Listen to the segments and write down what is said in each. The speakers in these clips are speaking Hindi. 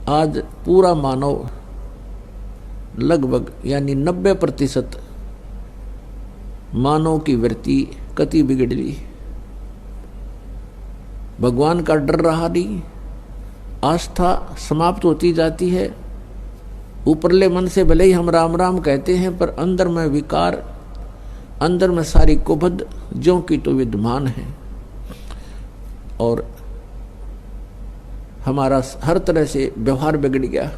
आज पूरा मानव लगभग यानी 90% मानव की वृत्ति कति बिगड़ ली। भगवान का डर रहा नहीं, आस्था समाप्त होती जाती है। ऊपरले मन से भले ही हम राम राम कहते हैं, पर अंदर में विकार, अंदर में सारी कुबद ज्यों की तो विद्यमान है, और हमारा हर तरह से व्यवहार बिगड़ गया।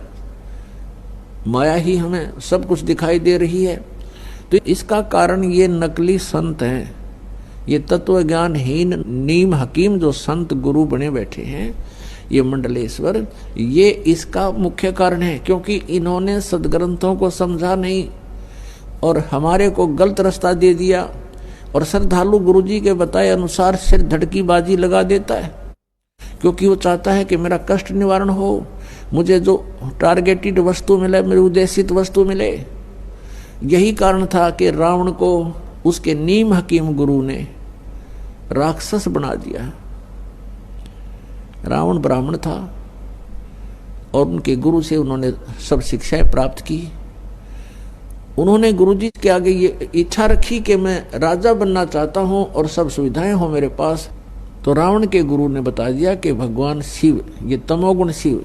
माया ही हमें सब कुछ दिखाई दे रही है। तो इसका कारण ये नकली संत हैं, ये तत्व ज्ञानहीन नीम हकीम जो संत गुरु बने बैठे हैं, ये मंडलेश्वर, ये इसका मुख्य कारण है। क्योंकि इन्होंने सदग्रंथों को समझा नहीं और हमारे को गलत रास्ता दे दिया, और श्रद्धालु गुरुजी के बताए अनुसार सिर धड़की बाजी लगा देता है, क्योंकि वो चाहता है कि मेरा कष्ट निवारण हो, मुझे जो टारगेटेड वस्तु मिले, मेरी उद्देशित वस्तु मिले। यही कारण था कि रावण को उसके नीम हकीम गुरु ने राक्षस बना दिया। रावण ब्राह्मण था और उनके गुरु से उन्होंने सब शिक्षाएं प्राप्त की। उन्होंने गुरुजी के आगे ये इच्छा रखी कि मैं राजा बनना चाहता हूं और सब सुविधाएं हो मेरे पास। तो रावण के गुरु ने बता दिया कि भगवान शिव, ये तमोगुण शिव,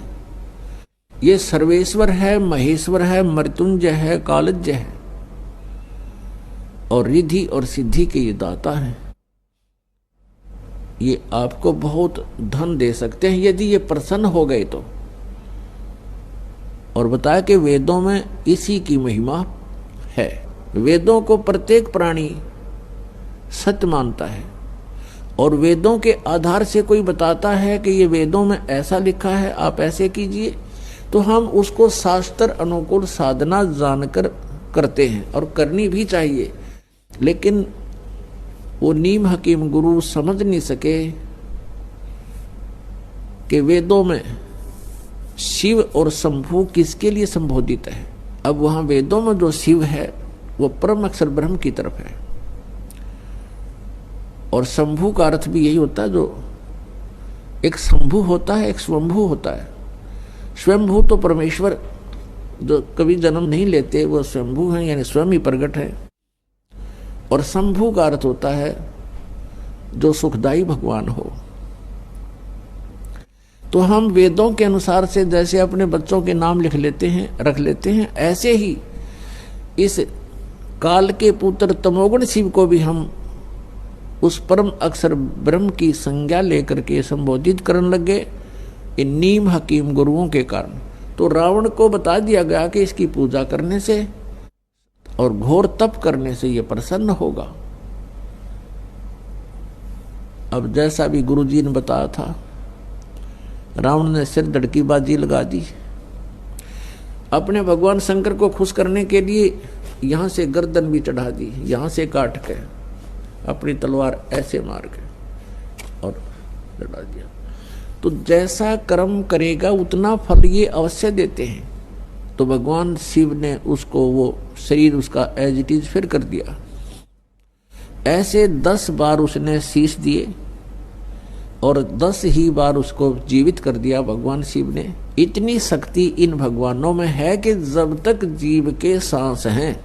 ये सर्वेश्वर है, महेश्वर है, मृत्युंजय है, कालज्य है, और रिद्धि और सिद्धि के ये दाता हैं। ये आपको बहुत धन दे सकते हैं यदि ये प्रसन्न हो गए तो। और बताया कि वेदों में इसी की महिमा है। वेदों को प्रत्येक प्राणी सत्य मानता है, और वेदों के आधार से कोई बताता है कि ये वेदों में ऐसा लिखा है, आप ऐसे कीजिए, तो हम उसको शास्त्र अनुकूल साधना जानकर करते हैं, और करनी भी चाहिए। लेकिन वो नीम हकीम गुरु समझ नहीं सके कि वेदों में शिव और शंभु किसके लिए संबोधित है। अब वहां वेदों में जो शिव है वो परम अक्षर ब्रह्म की तरफ है, और शंभु का अर्थ भी यही होता है, जो एक शंभु होता है, एक स्वयंभू होता है। स्वयंभू तो परमेश्वर जो कभी जन्म नहीं लेते, वो स्वयंभू हैं, यानी स्वयं ही प्रकट है। और शंभु का अर्थ होता है जो सुखदायी भगवान हो। तो हम वेदों के अनुसार से जैसे अपने बच्चों के नाम लिख लेते हैं, रख लेते हैं, ऐसे ही इस काल के पुत्र तमोगुण शिव को भी हम उस परम अक्षर ब्रह्म की संज्ञा लेकर के संबोधित करने लगे, इन नीम हकीम गुरुओं के कारण। तो रावण को बता दिया गया कि इसकी पूजा करने से और घोर तप करने से यह प्रसन्न होगा। अब जैसा भी गुरुजी ने बताया था, रावण ने सिर धड़की बाजी लगा दी। अपने भगवान शंकर को खुश करने के लिए यहां से गर्दन भी चढ़ा दी, यहां से काट के अपनी तलवार ऐसे मार के और चढ़ा दिया। तो जैसा कर्म करेगा उतना फल ये अवश्य देते हैं। तो भगवान शिव ने उसको वो शरीर उसका एज इट इज फिर कर दिया। ऐसे 10 बार उसने शीश दिए और 10 ही बार उसको जीवित कर दिया भगवान शिव ने। इतनी शक्ति इन भगवानों में है कि जब तक जीव के सांस हैं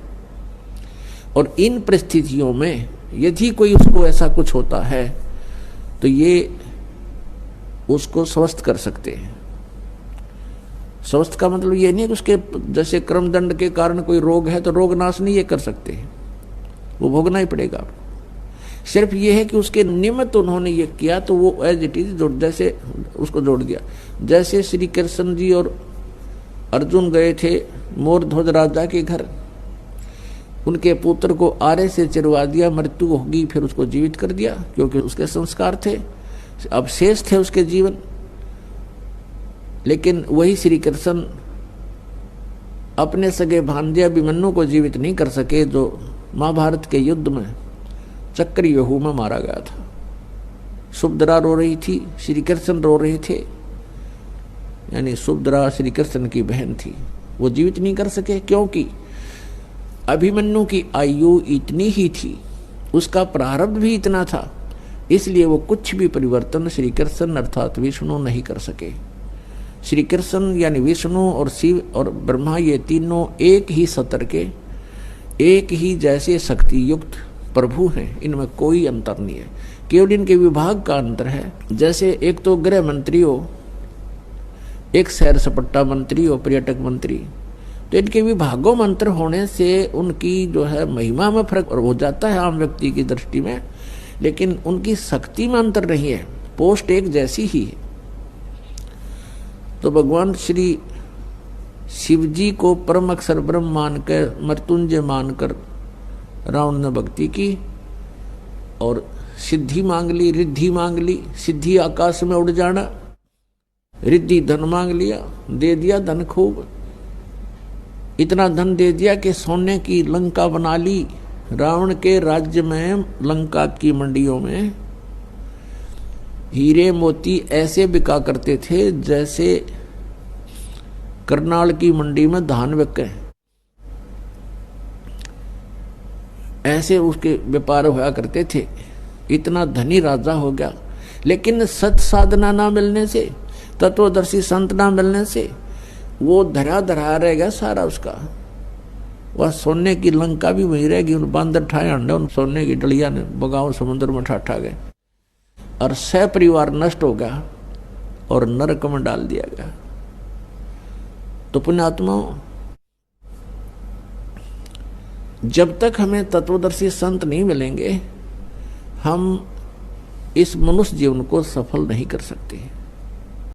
और इन परिस्थितियों में यदि कोई उसको ऐसा कुछ होता है तो ये उसको स्वस्थ कर सकते हैं। स्वस्थ का मतलब ये नहीं कि उसके जैसे क्रमदंड के कारण कोई रोग है तो रोग नाश नहीं ये कर सकते, वो भोगना ही पड़ेगा। सिर्फ ये है कि उसके निमित्त उन्होंने ये किया तो वो एज इट इज जैसे उसको जोड़ दिया। जैसे श्री कृष्ण जी और अर्जुन गए थे मोरध्वज राजा के घर, उनके पुत्र को आरे से चिरवा दिया, मृत्यु होगी, फिर उसको जीवित कर दिया क्योंकि उसके संस्कार थे, अब शेष थे उसके जीवन। लेकिन वही श्री कृष्ण अपने सगे भांजे अभिमन्यु को जीवित नहीं कर सके, जो महाभारत के युद्ध में चक्रव्यूह में मारा गया था। सुभद्रा रो रही थी, श्री कृष्ण रो रहे थे, यानी सुभद्रा श्री कृष्ण की बहन थी, वो जीवित नहीं कर सके क्योंकि अभिमन्यु की आयु इतनी ही थी, उसका प्रारब्ध भी इतना था, इसलिए वो कुछ भी परिवर्तन श्री कृष्ण अर्थात विष्णु नहीं कर सके। श्री कृष्ण यानी विष्णु और शिव और ब्रह्मा, ये तीनों एक ही सतर के, एक ही जैसे शक्ति युक्त प्रभु हैं, इनमें कोई अंतर नहीं है, केवल इनके विभाग का अंतर है। जैसे एक तो गृह मंत्री हो, एक सैर सपट्टा मंत्री हो, पर्यटक मंत्री, तो इनके विभागों में अंतर होने से उनकी जो है महिमा में फर्क हो जाता है आम व्यक्ति की दृष्टि में, लेकिन उनकी शक्ति में अंतर नहीं है, पोस्ट एक जैसी ही है। तो भगवान श्री शिव जी को परम अक्षर ब्रह्म मानकर, मृत्युंजय मानकर रावण ने भक्ति की और सिद्धि मांग ली, रिद्धि मांग ली। सिद्धि आकाश में उड़ जाना, रिद्धि धन मांग लिया, दे दिया धन खूब, इतना धन दे दिया कि सोने की लंका बना ली। रावण के राज्य में, लंका की मंडियों में हीरे मोती ऐसे बिका करते थे जैसे करनाल की मंडी में धान बिके, ऐसे उसके व्यापार हुआ करते थे। इतना धनी राजा हो गया, लेकिन सत साधना ना मिलने से, तत्वदर्शी संत ना मिलने से वो धरा धरा रह गया सारा उसका। वह सोने की लंका भी वहीं रहेगी, उन बांदर ठाए अंडे, उन सोने की डलिया ने बगाओ समुद्र में ठा गए और सह परिवार नष्ट हो गया और नरक में डाल दिया गया। तो पुण्यात्माओं, जब तक हमें तत्वदर्शी संत नहीं मिलेंगे, हम इस मनुष्य जीवन को सफल नहीं कर सकते।